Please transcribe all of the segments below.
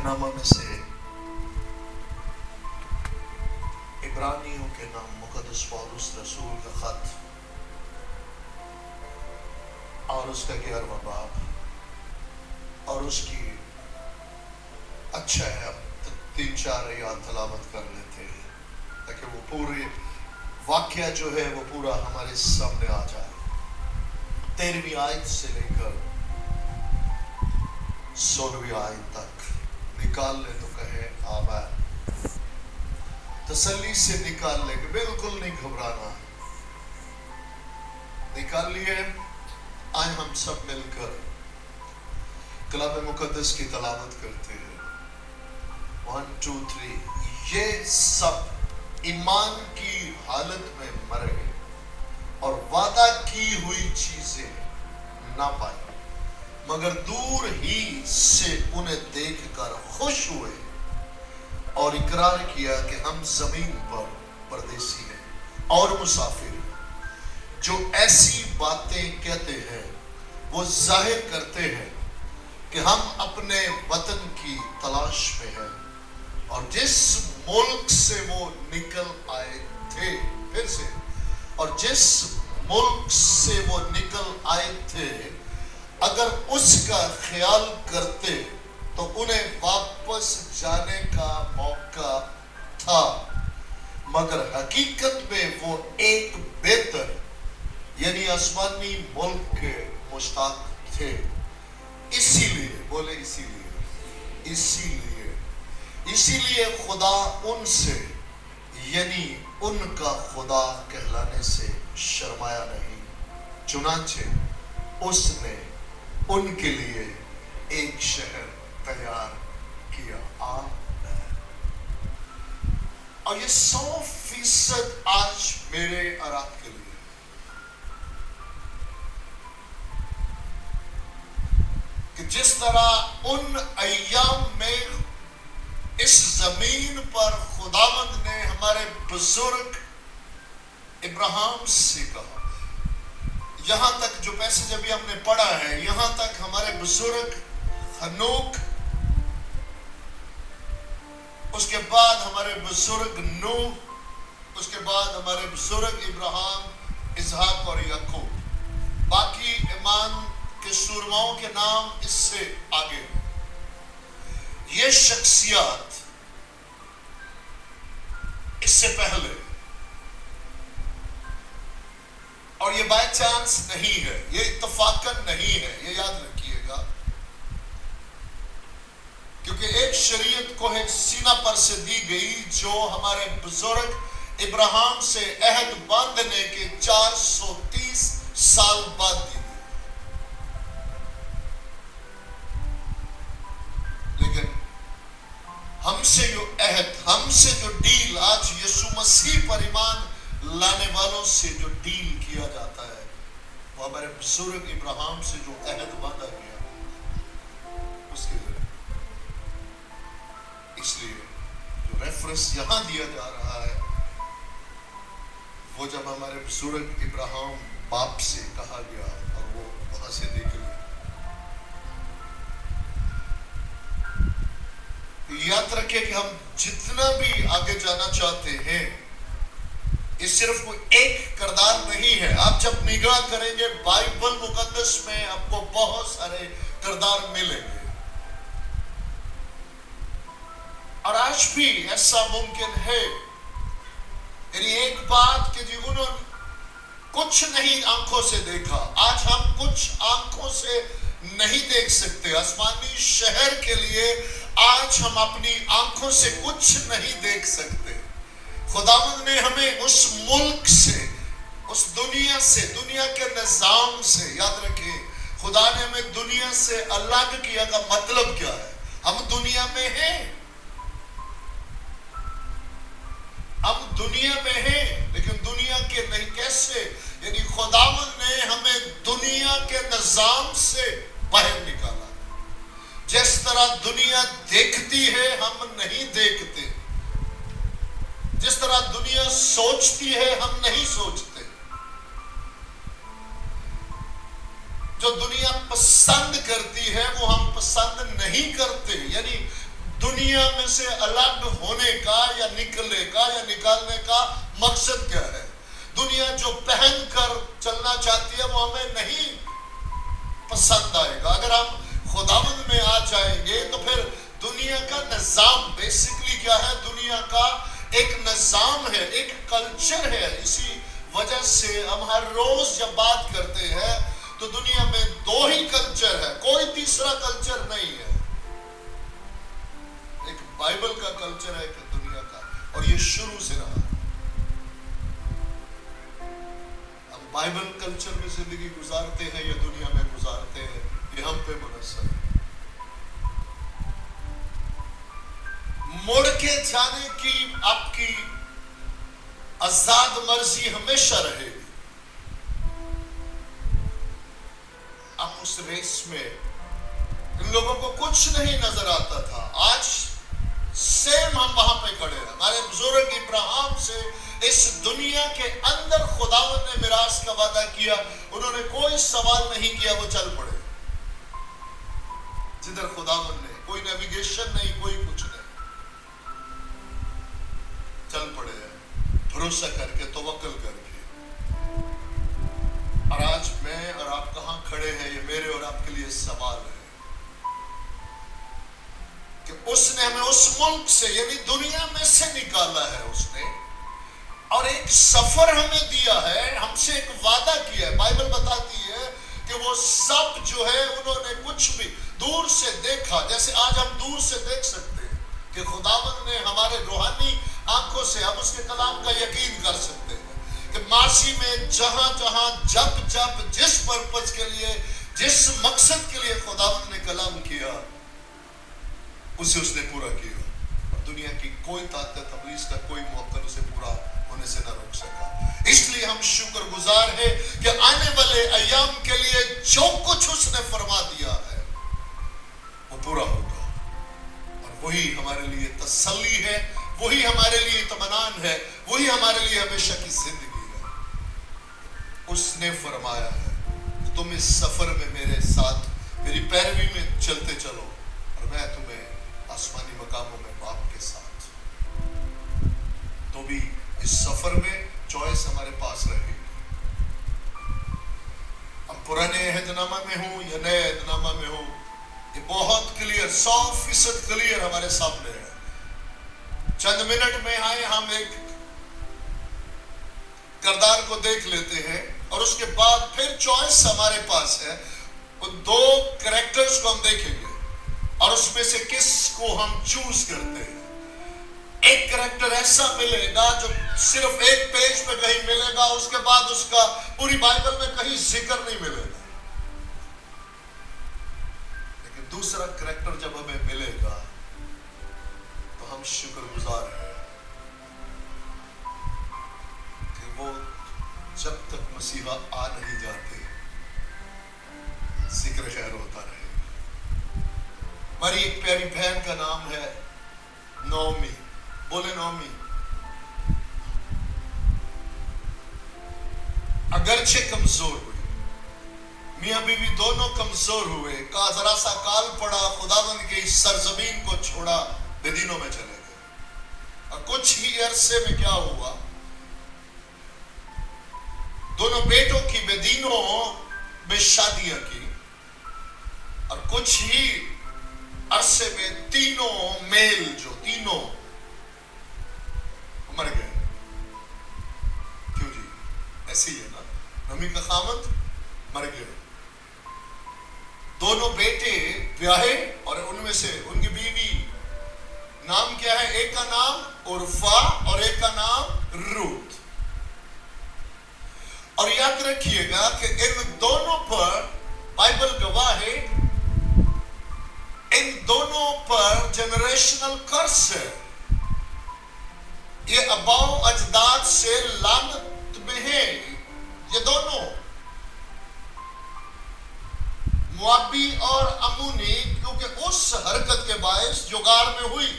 नामा में से इब्रानियों के नाम मुकद्दस पौलुस रसूल का खत और उसका 11वां बाब और उसकी अच्छा है अब 3-4 आयत तलावत कर लेते हैं ताकि वो पूरे वाक्य जो है वो पूरा हमारे सामने आ जाए। 13वीं आयत से लेकर 16वीं आयत तक निकाल ले तो कहे आमीन। तसल्ली से निकाल ले, बिल्कुल नहीं घबराना। निकाल लिए, आए हम सब मिलकर कलाम मुकद्दस की तलावत करते हैं। 1 2 3। ये सब ईमान की हालत में मरे और वादा की हुई चीजें ना पाई, मगर दूर ही से उन्हें देखकर खुश हुए और इकरार किया कि हम जमीन पर परदेसी हैं और मुसाफिर हैं। जो ऐसी बातें कहते हैं वो जाहिर करते हैं कि हम अपने वतन की तलाश में हैं और जिस मुल्क से वो निकल आए थे, फिर से, और जिस मुल्क से वो निकल आए थे अगर उसका ख्याल करते तो उन्हें वापस जाने का मौका था, मगर हकीकत में वो एक बेहतर यानी आसमानी मुल्क के मुश्ताक थे। इसीलिए बोले इसीलिए खुदा उनसे यानी उनका खुदा कहलाने से शर्माया नहीं, चुनांचे उसने उनके लिए एक शहर तैयार किया। आमीन। और ये 100% आज मेरे और आपके लिए कि जिस तरह उन अय्याम में इस जमीन पर खुदावंद ने हमारे बुजुर्ग इब्राहिम से कहा, यहां तक जो पैसेज अभी हमने पढ़ा है, यहां तक हमारे बुजुर्ग हनोक, उसके बाद हमारे बुजुर्ग नूह, उसके बाद हमारे बुजुर्ग इब्राहिम, इसहाक और याकूब, बाकी ईमान के सूरमाओं के नाम इससे आगे। ये शख्सियत इससे पहले, और ये बाय चांस नहीं है, ये इत्तफाकन नहीं है, ये याद रखिएगा, क्योंकि एक शरीयत को है सीना पर से दी गई जो हमारे बुजुर्ग इब्राहिम से अहद बांधने के 430 साल बाद दी गई। लेकिन हमसे जो अहद, हमसे जो डील आज यीशु मसीह पर ईमान लाने वालों से जो डील किया जाता है वो हमारे बुजुर्ग इब्राहिम से जो अहद बांधा गया उसके लिए। इसलिए जो रेफरेंस यहां दिया जा रहा है वो जब हमारे बुजुर्ग इब्राहिम बाप से कहा गया और वो वहां से निकले, याद रखिए कि हम जितना भी आगे जाना चाहते हैं ये सिर्फ कोई एक किरदार नहीं है। आप जब निगाह करेंगे बाइबल मुकद्दस में आपको बहुत सारे किरदार मिलेंगे और आज भी ऐसा मुमकिन है। यानी एक बात कि जी उन्होंने कुछ नहीं आंखों से देखा, आज हम कुछ आंखों से नहीं देख सकते। आसमानी शहर के लिए आज हम अपनी आंखों से कुछ नहीं देख सकते। खुदावंद ने हमें उस मुल्क से, उस दुनिया से, दुनिया के निजाम से, याद रखिए खुदा ने हमें दुनिया से अलग किया का मतलब क्या है? हम दुनिया में हैं, हम दुनिया में हैं लेकिन दुनिया के नहीं। कैसे? यानी खुदावंद ने हमें दुनिया के निजाम से बाहर निकाला। जिस तरह दुनिया देखती है हम नहीं देखते, जिस तरह दुनिया सोचती है हम नहीं सोचते, जो दुनिया पसंद करती है वो हम पसंद नहीं करते। यानी دنیا میں سے الگ ہونے کا یا نکلنے کا یا نکالنے کا مقصد کیا ہے؟ دنیا جو پہن کر چلنا چاہتی ہے وہ ہمیں نہیں پسند آئے گا. اگر ہم خداوند میں آ جائیں گے تو پھر دنیا کا نظام بیسکلی کیا ہے؟ دنیا کا ایک نظام ہے، ایک کلچر ہے. اسی وجہ سے ہم ہر روز جب بات کرتے ہیں تو دنیا میں دو ہی کلچر ہے، کوئی تیسرا کلچر نہیں ہے. ایک بائبل کا کلچر ہے، ایک دنیا کا، اور یہ شروع سے رہا. ہم بائبل کلچر میں زندگی گزارتے ہیں یا دنیا میں گزارتے ہیں، یہ ہم پہ منحصر ہے. مڑ کے جانے کی آپ کی آزاد مرضی ہمیشہ رہے گی. آپ اس ریس میں ان لوگوں کو کچھ نہیں نظر آتا تھا، آج سیم ہم وہاں پہ کھڑے ہیں. ہمارے بزرگ ابراہیم سے اس دنیا کے اندر خداوند نے میراث کا وعدہ کیا، انہوں نے کوئی سوال نہیں کیا، وہ چل پڑے. جدھر خداوند نے، کوئی نیویگیشن نہیں، کوئی کچھ نہیں، چل پڑے ہیں بھروسہ کر کے، توکل کر کے. اور آج میں اور آپ کہاں کھڑے ہیں، یہ میرے اور آپ کے لیے سوال ہے کہ اس نے ہمیں اس ملک سے یعنی دنیا میں سے نکالا ہے اس نے، اور ایک سفر ہمیں دیا ہے، ہم سے ایک وعدہ کیا ہے. بائبل بتاتی ہے کہ وہ سب جو ہے انہوں نے کچھ بھی دور سے دیکھا، جیسے آج ہم دور سے دیکھ سکتے ہیں کہ خداوند نے ہمارے روحانی آنکھوں سے ہم اس کے کلام کا یقین کر سکتے ہیں کہ ماضی میں جہاں جہاں جب جب جس پرپس کے لیے، جس مقصد کے لیے خداوند نے کلام کیا، اسے اس نے پورا کیا. اور دنیا کی کوئی طاقت، ابلیس کا کوئی موقع اسے پورا ہونے سے نہ روک سکا. اس لیے ہم شکر گزار ہیں کہ آنے والے ایام کے لیے جو کچھ اس نے فرما دیا ہے وہ پورا ہوگا. اور وہی ہمارے لیے تسلی ہے، وہی ہمارے لیے اطمینان ہے، وہی ہمارے لیے ہمیشہ کی زندگی ہے. اس نے فرمایا ہے کہ تم اس سفر میں میرے ساتھ میری پیروی میں چلتے چلو، اور میں تمہیں آسمانی مقاموں میں باپ کے ساتھ. تو بھی اس سفر میں چوائس ہمارے پاس رہے گی. ہم پرانے عہد نامہ میں ہوں یا نئے عہد نامہ میں ہوں، یہ بہت کلیئر، 100% کلیئر ہمارے سامنے ہے. چند منٹ میں آئے ہم ایک کردار کو دیکھ لیتے ہیں اور اس کے بعد پھر چوائس ہمارے پاس ہے. ان دو کریکٹرز کو ہم دیکھیں گے اور اس میں سے کس کو ہم چوز کرتے ہیں. ایک کریکٹر ایسا ملے گا جو صرف ایک پیج پہ کہیں ملے گا، اس کے بعد اس کا پوری بائبل میں کہیں ذکر نہیں ملے گا. لیکن دوسرا کریکٹر جب ہمیں ملے گا تو ہم شکر گزار ہیں کہ وہ جب تک مسیحا آ نہیں جاتے ذکر خیر ہوتا رہے. ہماری ایک پیاری بہن کا نام ہے نعومی. بولے نعومی. اگرچہ کمزور ہوئی، میاں بیوی دونوں کمزور ہوئے، کا ذرا سا کال پڑا، خداوند کی سرزمین کو چھوڑا، بے دینوں میں چلے گئے. اور کچھ ہی عرصے میں کیا ہوا، دونوں بیٹوں کی بے دینوں میں شادیاں کی، اور کچھ ہی عرصے میں تینوں میل جو تینوں مر گئے. کیوں جی؟ ایسے ہی ہے نا، نمی کا خامد مر گئے. دونوں بیٹے بیاہے اور ان میں سے ان کی بیوی نام کیا ہے؟ ایک کا نام عرفہ اور ایک کا نام روت. اور یاد رکھیے گا کہ ان دونوں پر بائبل گواہ ہے، ان دونوں پر جنریشنل کرس ہے. یہ اباؤ اجداد سے لعنت میں ہے. یہ دونوں موابی اور امونی، کیونکہ اس حرکت کے باعث جو غار میں ہوئی،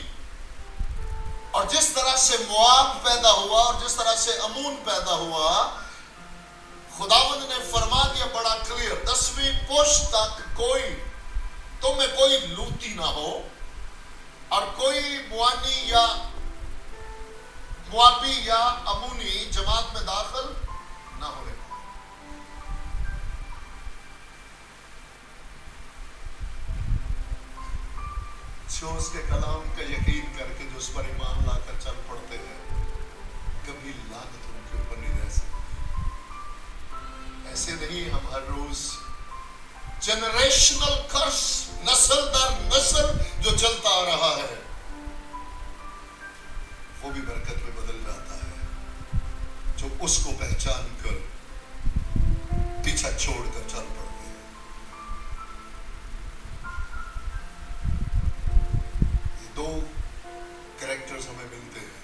اور جس طرح سے مواب پیدا ہوا اور جس طرح سے امون پیدا ہوا، خداوند نے فرما دیا بڑا کلیئر، 10ویں پشت تک کوئی تم میں کوئی لوتی نہ ہو، اور کوئی موابی یا امونی جماعت میں داخل نہ ہوئے. جو اس کے کلام کا یقین کر کے جو اس پر ایمان لا کر چل پڑتے ہیں کبھی لعنت ان کے اوپر نہیں رہ سکتی. ایسے نہیں ہم ہر روز جنریشنل کرس نسل در نسل جو چلتا آ رہا ہے وہ بھی برکت میں بدل جاتا ہے جو اس کو پہچان کر پیچھا چھوڑ کر چل پڑتے ہیں. یہ دو کریکٹرز ہمیں ملتے ہیں.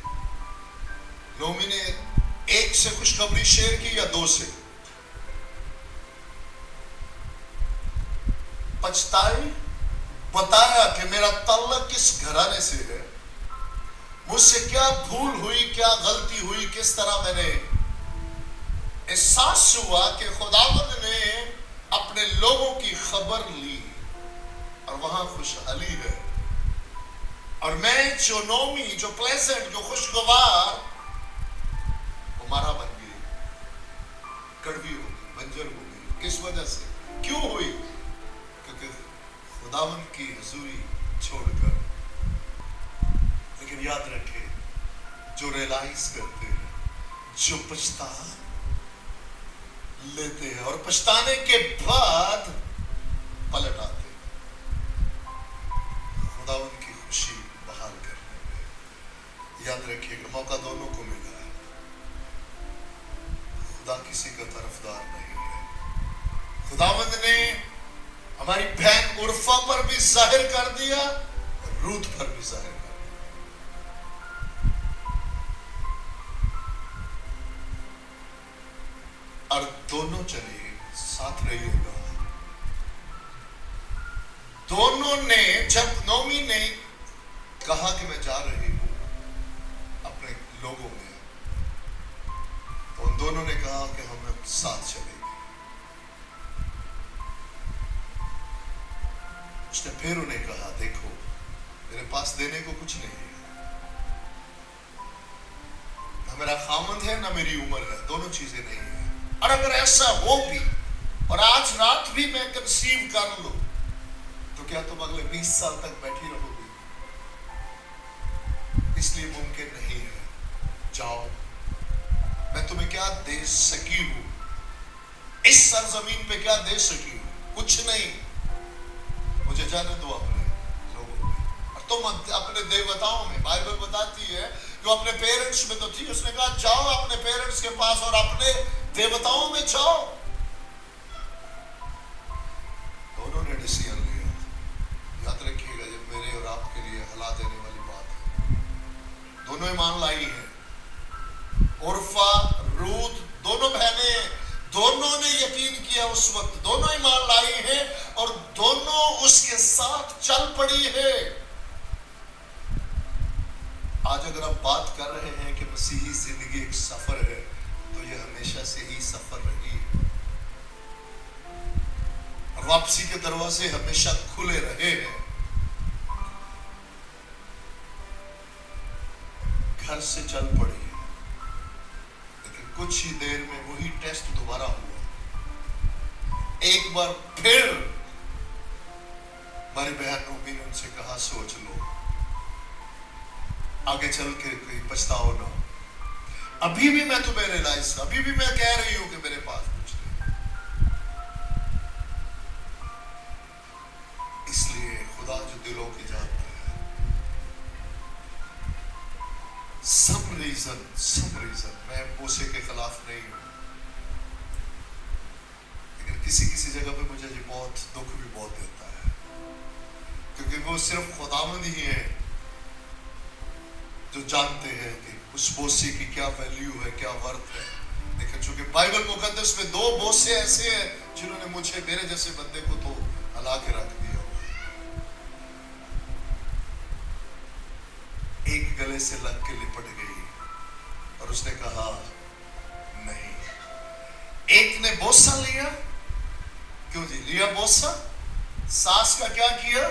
نومی نے ایک سے خوشخبری شیئر کی یا دو سے؟ پچھتائی، بتایا کہ میرا تعلق کس گھرانے سے ہے، مجھ سے کیا بھول ہوئی، کیا غلطی ہوئی، کس طرح میں نے احساس ہوا کہ خداوند نے اپنے لوگوں کی خبر لی اور وہاں خوشحالی ہے. اور میں جو نومی، جو پلیزنٹ، جو خوشگوار، وہ مارا بن گئی، کڑوی ہو گئی، بنجر ہو گئی. کس وجہ سے؟ کیوں ہوئی؟ کیونکہ خداوند کی حضوری چھوڑ کر. لیکن یاد رکھے جو ریلائز کرتے ہیں، جو پچھتا لیتے ہیں اور پچھتانے کے بعد پلٹ آتے ہیں خداوند کی خوشی بحال کرنے میں. یاد رکھیے کہ موقع دونوں کو ملا ہے. خدا کسی کا طرفدار نہیں ہے. خداوند نے ہماری بہن عرفہ پر بھی ظاہر کر دیا اور روت پر بھی ظاہر کر دیا. اور دونوں چلے ساتھ رہیے گا. دونوں نے جب نومی نے کہا کہ میں جا رہی ہوں اپنے لوگوں میں، تو ان دونوں نے کہا کہ ہم ساتھ چلیں گے. اس نے پھر انہیں کہا دیکھو میرے پاس دینے کو کچھ نہیں ہے، نہ میرا خامند ہے نہ میری عمر ہے، دونوں چیزیں نہیں ہیں. اور اگر ایسا ہو بھی اور آج رات بھی میں کنسیو کر لوں تو کیا تم اگلے 20 سال تک بیٹھی رہو گی؟ اس لیے ممکن نہیں ہے. جاؤ، میں تمہیں کیا دے سکی ہوں؟ اس سرزمین پہ کیا دے سکی ہوں؟ کچھ نہیں. مجھے جانے دو اپنے لوگوں میں. اور تم اپنے دیوتاؤں میں، بائبل بتاتی ہے جو اپنے پیرنٹس میں تو تھی، اس نے کہا جاؤ اپنے پیرنٹس کے پاس اور اپنے دیوتاؤں میں جاؤ. دونوں نے ڈیسیژن لیا. یاد رکھیے گا یہ میرے اور آپ کے لیے ہلا دینے والی بات ہے. دونوں ایمان لائی ہیں. عرفہ، روت، دونوں بہنیں، دونوں نے یقین کیا اس وقت، دونوں ایمان لائی ہیں اور دونوں اس کے ساتھ چل پڑی ہے. آج اگر ہم بات کر رہے ہیں کہ مسیحی زندگی ایک سفر ہے تو یہ ہمیشہ سے ہی سفر رہی ہے اور واپسی کے دروازے ہمیشہ کھلے رہے ہیں. گھر سے چل پڑی ہے لیکن کچھ ہی دیر میں وہی ٹیسٹ دوبارہ ہوا. ایک بار پھر ہماری بہن نومی نے ان سے کہا سوچ لو، آگے چل کے کوئی پچھتاؤ نہ. ابھی بھی میں تمہیں ریلائز، ابھی بھی میں کہہ رہی ہوں کہ میرے پاس کچھ نہیں. اس لیے خدا جو دلوں کی جانتا ہے، سم ریزن میں بوسے کے خلاف نہیں ہوں، لیکن کسی جگہ پہ مجھے یہ بہت دکھ بھی بہت دیتا ہے کیونکہ وہ صرف خداوند ہی ہے جو جانتے ہیں کہ اس بوسے کی کیا ویلیو ہے، کیا ورتھ ہے. لیکن چونکہ بائبل مقدس میں دو بوسے ایسے ہیں جنہوں نے مجھے، میرے جیسے بندے کو تو ہلا کے رکھ دیا. ایک گلے سے لگ کے لپٹ گئی اور اس نے کہا نہیں. ایک نے بوسہ لیا. کیوں جی لیا بوسہ؟ ساس کا کیا کیا؟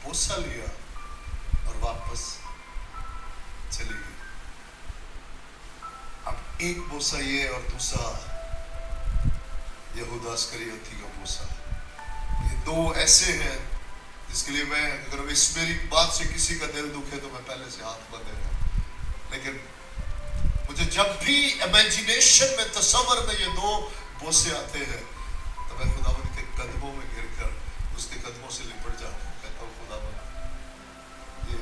بوسہ لیا اور वापस चली गई। अब एक बोसा ये और दूसरा यहूदा इस्करियोती का बोसा, ये दो ऐसे हैं जिसके लिए मैं, अगर इस मेरी बात से किसी का दिल दुखे तो मैं पहले से हाथ बंधे रहा। लेकिन मुझे जब भी इमेजिनेशन में, तस्वर में ये दो बोसे आते हैं तो मैं खुदावंद के कदमों में गिरकर उसके कदमों से लिपट जाता हूँ। कहता हूँ खुदावंद ये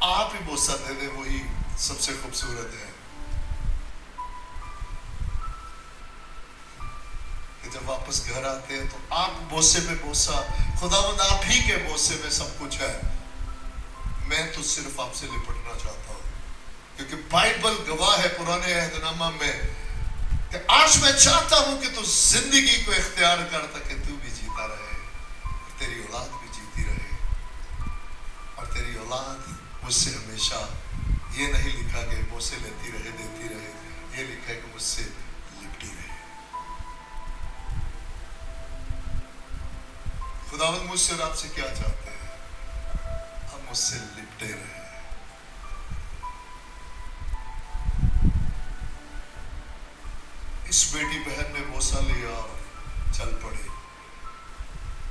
आप ही बोसा दे दे, वही सबसे खूबसूरत है। जब वापस घर आते हैं तो आप बोसे में बोसा, खुदावंद आप ही के बोसे में सब कुछ है। मैं तो सिर्फ आपसे लिपटना चाहता हूँ, क्योंकि बाइबल गवाह है पुराने अहदनामा में कि आज मैं चाहता हूँ कि तू जिंदगी को इख्तियार कर, ताकि तू भी जीता रहे और तेरी औलाद भी जीती रहे। और तेरी औलाद मुझसे हमेशा ये नहीं लिखा कि बोसे लेती रहे देती रहे, ये लिखा है कि मुझसे लिपटी रहे। खुदावंद मुझसे और आपसे क्या चाहते हैं? हम मुझसे लिपटे रहे। इस बेटी बहन ने बोसा लिया और चल पड़ी,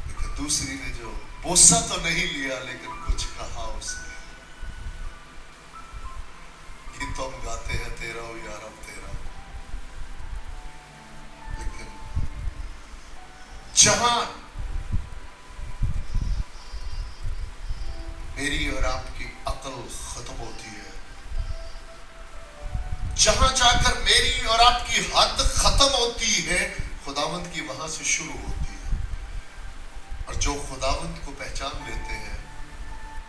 लेकिन दूसरी ने जो बोसा तो नहीं लिया लेकिन कुछ कहा उसने। गीत तो हम गाते हैं तेरा हो यार अब तेरा, लेकिन जहां मेरी और आपकी अकल खत्म होती है, जहां जाकर मेरी और आपकी हद खत्म होती है, खुदावंद की वहां से शुरू होती है। और जो खुदावंद को पहचान लेते हैं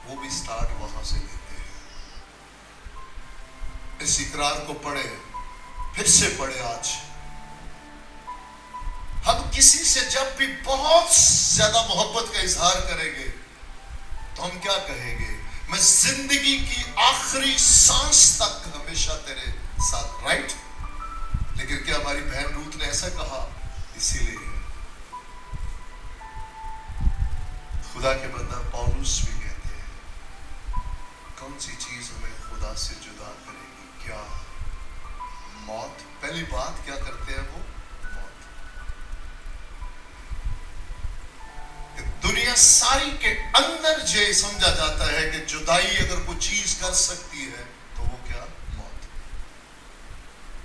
वो भी स्टार्ट वहां से लेते हैं। इस इकरार को पढ़े, फिर से पढ़े। आज हम किसी से जब भी बहुत ज्यादा मोहब्बत का इजहार करेंगे तो हम क्या कहेंगे? मैं जिंदगी की आखिरी सांस तक हमेशा तेरे साथ, राइट? लेकिन क्या हमारी बहन रूथ ने ऐसा कहा? इसीलिए खुदा के बंदा पौलुस भी कहते हैं, कौन सी चीज हमें खुदा से जुदा करेगी? क्या मौत? पहली बात क्या करते हैं वो? दुनिया सारी के अंदर ये समझा जाता है कि जुदाई अगर कोई चीज कर सकती है तो वो क्या? मौत।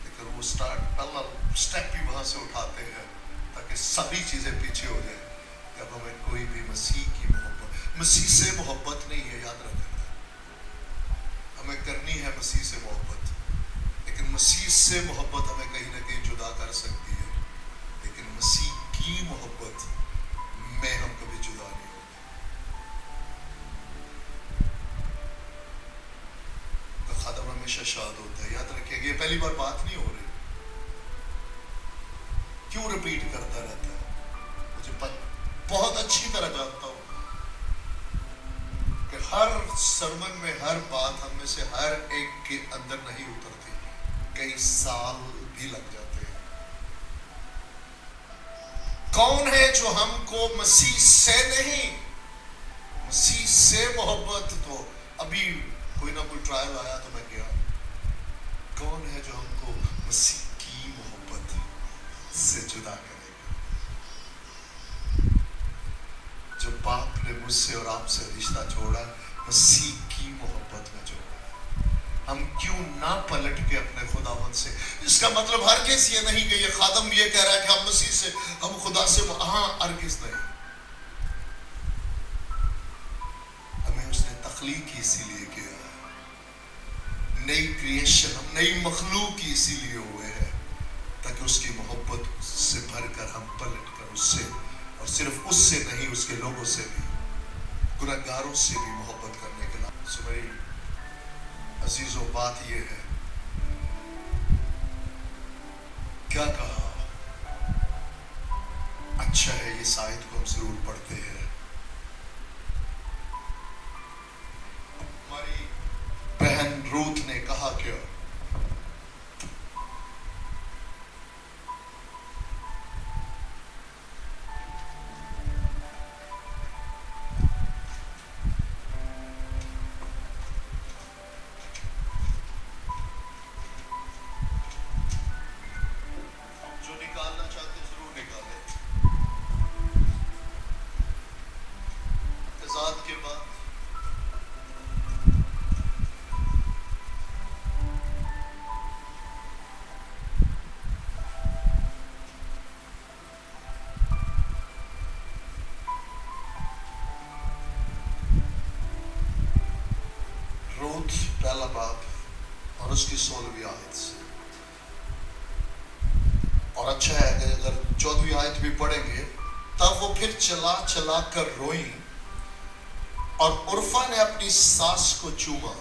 लेकिन वो पहला स्टेप भी वहां से उठाते हैं ताकि सारी चीजें पीछे हो जाए। जब हमें कोई भी मसीह की मोहब्बत, मसीह से मोहब्बत नहीं है, याद रखना, हमें करनी है मसीह से मोहब्बत, लेकिन मसीह से मोहब्बत हमें कहीं ना कहीं जुदा कर सकती है। लेकिन मसीह की मोहब्बत में हम कभी जुदा नहीं होते। तो खादम हमेशा शाद होता है, याद रखिएगा। ये पहली बार बात नहीं हो रही, क्यों रिपीट करता रहता है? मुझे बहुत अच्छी तरह जानता हूं कि हर सरमन में हर बात हम में से हर एक के अंदर नहीं उतरती, कई साल भी लग जाते हैं। कौन है जो हमको मसीह से नहीं, मसीह से मोहब्बत, तो अभी कोई ना कोई ट्रायल आया तो मैं गया। कौन है जो हमको मसीह की मोहब्बत से जुदा करेगा? जो बाप ने मुझसे और आपसे रिश्ता जोड़ा, मसीह की मोहब्बत में जोड़ा। हम क्यों ना पलट के अपने खुदावंद से? इसका मतलब हर किस ये नहीं कि ये खादम ये कह रहा है कि हम मसीह से, हम खुदा से, हाँ, हर किस नहीं। हमें उसने तख्लीक ही इसीलिए किया है, नई क्रिएशन, हम नई मखलूक ही इसीलिए हुए हैं ताकि उसकी मोहब्बत से भरकर हम पलट कर उससे, और सिर्फ उससे नहीं, उसके लोगों से भी, गुनहगारों से भी मोहब्बत करने के लिए। सो मेरी अजीजों, बात ये है, क्या कहा? अच्छा है, ये शायद को हम जरूर पढ़ते हैं। हमारी बहन रूथ ने कहा क्या? उसकी 16वीं आयत से। और अच्छा है अगर 14वीं आयत भी पढ़ेंगे, तब वो फिर चला चला कर रोई और उर्फा ने अपनी सास को चूमा,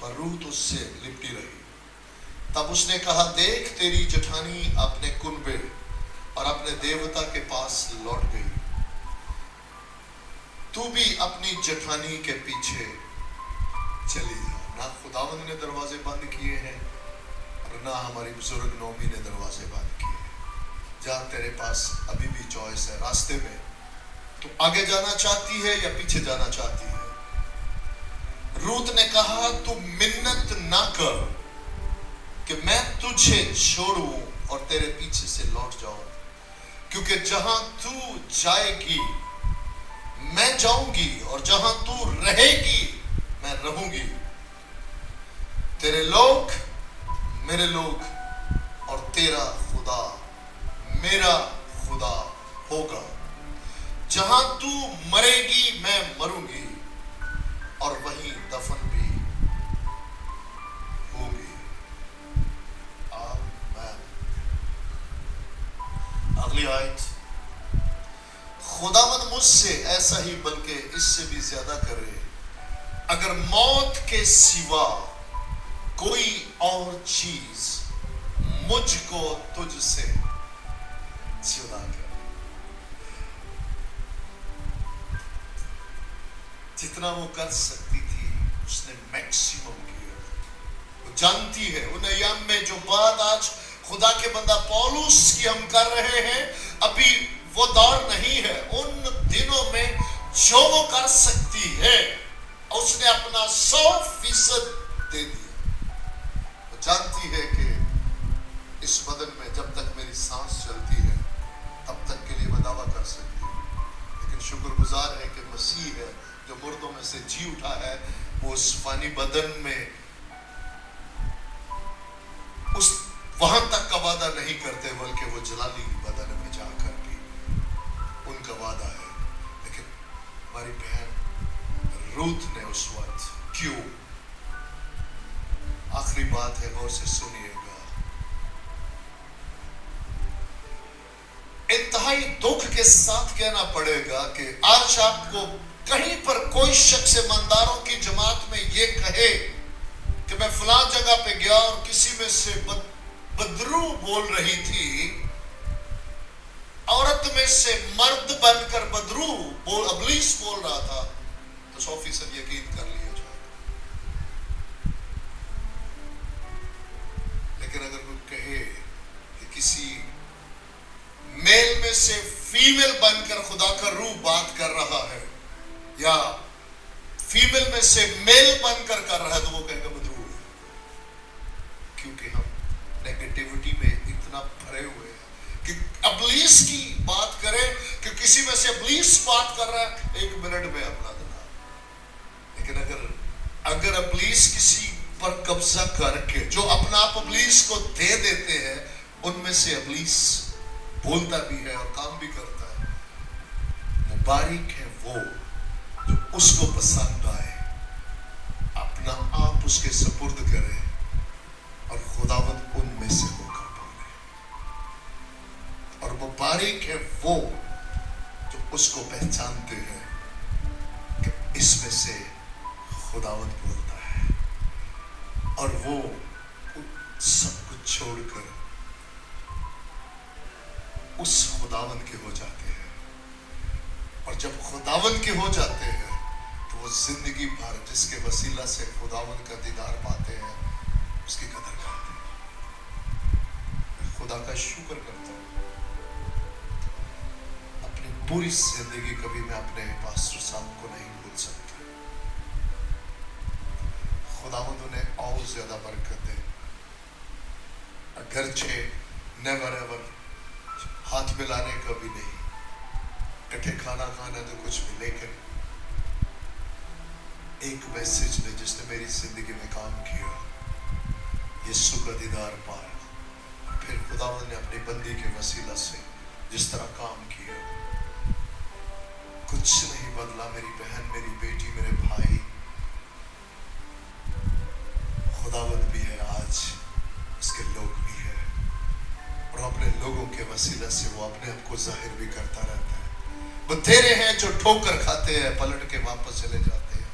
पर रूत उससे लिपटी रही। तब उसने कहा, देख तेरी जेठानी अपने कुनबे और अपने देवता के पास लौट गई, तू भी अपनी जेठानी के पीछे चली जा। ना खुदावंद ने दरवाजे बंद किए हैं और ना हमारी बुजुर्ग नोमी ने दरवाजे बंद किए हैं। जा, तेरे पास अभी भी चॉइस है। रास्ते में तू आगे जाना चाहती है या पीछे जाना चाहती है। रूत ने कहा, तू मिन्नत ना कर कि मैं तुझे छोड़ूं और तेरे पीछे से लौट जाऊं, क्योंकि जहां तू जाएगी मैं जाऊंगी और जहां तू रहेगी मैं रहूंगी। तेरे लोग मेरे लोग और तेरा खुदा मेरा खुदा होगा। जहां तू मरेगी मैं मरूंगी और वहीं दफन भी होगी। आमीन। अगली आयत, खुदावंद मुझसे ऐसा ही बल्कि इससे भी ज्यादा करे, अगर मौत के सिवा कोई और चीज मुझको तुझसे जुदा करे। जितना वो कर सकती थी उसने मैक्सिमम किया। वो जानती है उन अय्याम में जो बात आज खुदा के बंदा पौलुस की हम कर रहे हैं, अभी वो दौर नहीं है। उन दिनों में जो वो कर सकती है उसने अपना 100% दे दिया। वो जानती है कि इस बदन में जब तक मेरी सांस चलती है तब तक के लिए मैं दावा कर सकती हूँ, लेकिन शुक्रगुजार है कि मसीह है जो मुर्दों में से जी उठा है, वो उस फानी बदन में उस वहां तक का वादा नहीं करते, बल्कि वो जलाली बदन में जाकर भी उनका वादा है। लेकिन हमारी बहन रूत ने उस वक्त क्यों, आखिरी बात है, गौर से सुनिएगा। इंतहाई दुख के साथ कहना पड़ेगा कि आज आपको कहीं पर कोई शख्स ईमानदारों की जमात में ये कहे कि मैं फलां जगह पे गया और किसी में से बदरू बोल रही थी, औरत में से मर्द बनकर बदरू बोल अबलीस बोल रहा था, तो 100% यकीन कर लिया जाए। लेकिन अगर कोई कहे कि किसी मेल में से फीमेल बनकर खुदा का रूह बात कर रहा है या फीमेल में से मेल बनकर कर रहा है, तो वो कहेगा बदरू है, क्योंकि हम नेगेटिविटी में इतना भरे हुए हैं कि अबलीस की बात करें कि किसी में से अबलीस बात कर रहा है 1 मिनट में अपना देना। लेकिन अगर अबलीस किसी पर कब्जा करके जो अपना आप अबलीस को दे देते हैं, उनमें से अबलीस बोलता भी है और काम भी करता है, मुबारक है वो जो उसको पसंद आए, अपना आप उसके सुपुर्द करे और खुदावंद उनमें से होकर बोले। और मुबारक है वो जो उसको पहचानते हैं कि इसमें से खुदावंद बोलता है और वो सब कुछ छोड़कर उस खुदावंद के हो जाते हैं। और जब खुदावंद के हो जाते हैं तो वो जिंदगी भर जिसके वसीला से खुदावंद का दीदार पाते हैं उसकी कदर करते हैं। मैं खुदा का शुक्र करता हूँ, अपनी पूरी जिंदगी कभी मैं अपने पास्टर साहब को नहीं भूल सकता। खुदावंद उन्हें और ज्यादा बरकत दे। अगरचे नेवर एवर हाथ मिलाने का भी नहीं, इकट्ठे खाना खाना तो कुछ भी, लेकिन एक मैसेज ने जिसने मेरी जिंदगी में काम किया, यीशु का दीदार पाया। फिर खुदावंद ने अपनी बंदी के वसीला से जिस तरह काम किया, कुछ नहीं बदला। मेरी बहन, मेरी बेटी, मेरे भाई, खुदावंद भी है, आज उसके लोग भी हैं, और अपने लोगों के वसीला से वो अपने आप को जाहिर भी करता रहता है। वो तेरे हैं जो ठोकर खाते हैं, पलट के वापस चले जाते हैं,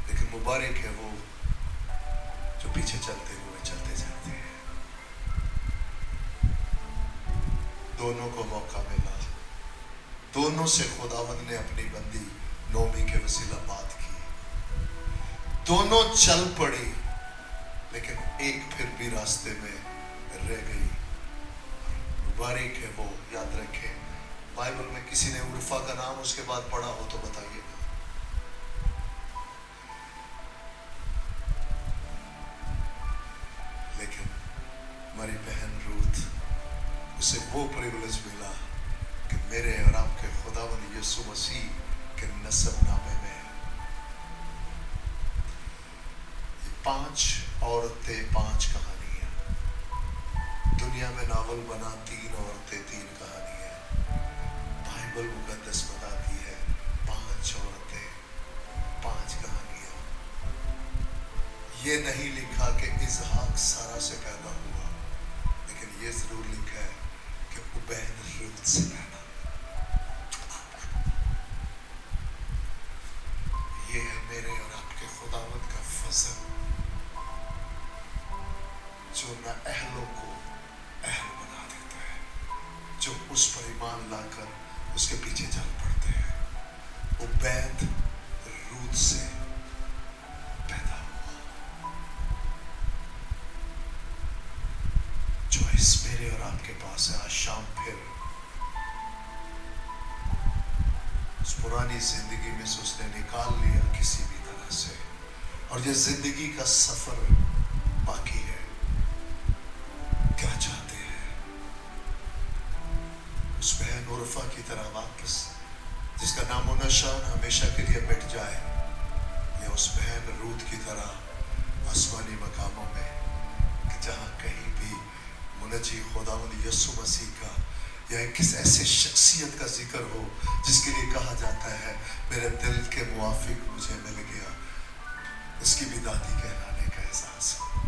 लेकिन मुबारक है वो जो पीछे चलते जाते हैं। दोनों को मौका मिला, दोनों से खुदावंद ने अपनी बंदी नोमी के वसीला बात की, दोनों चल पड़ी, लेकिन एक फिर भी रास्ते में रह गई। मुबारक है वो, याद रखें। बाइबल में किसी ने उर्फा का नाम उसके बाद पढ़ा हो तो बताइएगा। लेकिन हमारी बहन रूथ, उसे वो प्रिविलेज मिला कि मेरे और आपके खुदावंद यीशु मसीह के नसबनामे में 5 औरतें 5 कहानियां, दुनिया में नावल बना 3 औरतें 3 कहानियां, बाइबल मुकद्दस बताती है 5 औरतें 5 कहानियां। ये नहीं लिखा कि इसहाक सारा से पैदा हुआ, लेकिन ये जरूर लिखा है कि उबैद रूथ से पैदा। ये है मेरे और आपके खुदावंद का फजल, जो ना अहलों को अहल बना देता है, जो उस पर ईमान लाकर उसके पीछे चल पड़ते हैं। उबैद रूथ से पैदा हुआ। चॉइस मेरे और आपके पास है। आज शाम फिर उस पुरानी जिंदगी में से उसने निकाल लिया किसी भी तरह से, और ये जिंदगी का सफर बाकी है। क्या चाहते हैं? उस बहन उर्फा की तरह वापस, जिसका नामो निशान हमेशा के लिए मिट जाए, या उस बहन रूथ की तरह आसमानी मकामों में, कि जहां कहीं भी मुनजी खुदावंद यीशु मसीह का या किस ऐसे शख्सियत का जिक्र हो जिसके लिए कहा जाता है मेरे दिल के मुआफिक मुझे मिल गया, उसकी भी दादी कहलाने का एहसास हो।